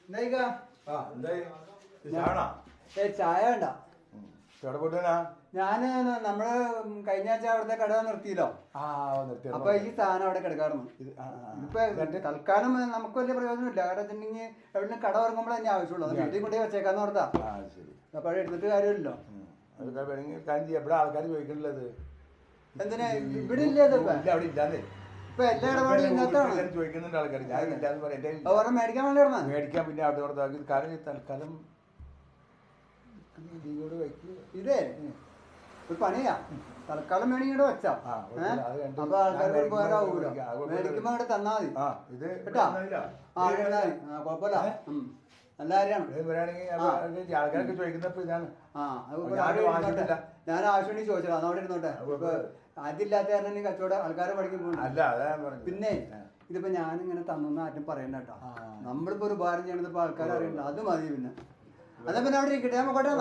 എന്തായിക്കാ? ചായ വേണ്ട. ഞാന് നമ്മള് കഴിഞ്ഞ ആഴ്ച അവിടുത്തെ കട നിർത്തിയല്ലോ. അപ്പൊ ഈ സാധനം അവിടെ കിടക്കാറുണ്ട്. ഇപ്പൊ തൽക്കാലം നമുക്ക് വലിയ പ്രയോജനമില്ല. കാരണം വെച്ചിട്ടുണ്ടെങ്കിൽ എവിടെ കട ഇറങ്ങുമ്പോൾ തന്നെ ആവശ്യമുള്ളൂ. വീട്ടിൽ കൊണ്ടേ വെച്ചേക്കാന്ന് ഓർത്താ. അപ്പൊ അവിടെ എടുത്തിട്ട് കാര്യമില്ലല്ലോ. ആൾക്കാർ ചോദിക്കണത് എന്തിനാ ഇവിടെ ഇല്ലേ? ഇപ്പൊ എല്ലാ ഇടപാടും ഇന്നത്താണ് ചോദിക്കുന്നുണ്ട് ആൾക്കാർ. ഞാൻ മേടിക്കാൻ വേണ്ടി മേടിക്കാൻ പിന്നെ അവിടെ കാരണം തൽക്കാലം ഇതേ ഒരു പണിയാ. തൽക്കാലം വേണമെങ്കിൽ ഇവിടെ വെച്ചാ. അപ്പൊ ആൾക്കാർക്ക് ഉപകാരമാവൂല. മേടിക്കുമ്പോ ഇവിടെ തന്നാ മതി കേട്ടാ. കുഴപ്പമില്ല, നല്ല കാര്യമാണ്. ആൾക്കാരൊക്കെ ചോദിക്കുന്നപ്പോ ഇതാണ്. ഞാൻ ആവശ്യമുണ്ടെങ്കിൽ ചോദിച്ചോ, അതവിടെ ഇരുന്നോട്ടെ. ഇപ്പൊ അതില്ലാത്ത കാരണം കച്ചവടം ആൾക്കാരെ പഠിക്കും പോകുന്നു. പിന്നെ ഇതിപ്പോ ഞാനിങ്ങനെ തന്നൊന്നും ആരും പറയണ്ട കേട്ടോ. നമ്മളിപ്പോ ഒരു ഉപകാരം ചെയ്യണത് ഇപ്പൊ ആൾക്കാർ അറിയണ്ട. അത് മതി. പിന്നെ അതാ പിന്നെ അവിടെ ഇരിക്കട്ടെ. ഞാൻ പോട്ടെ.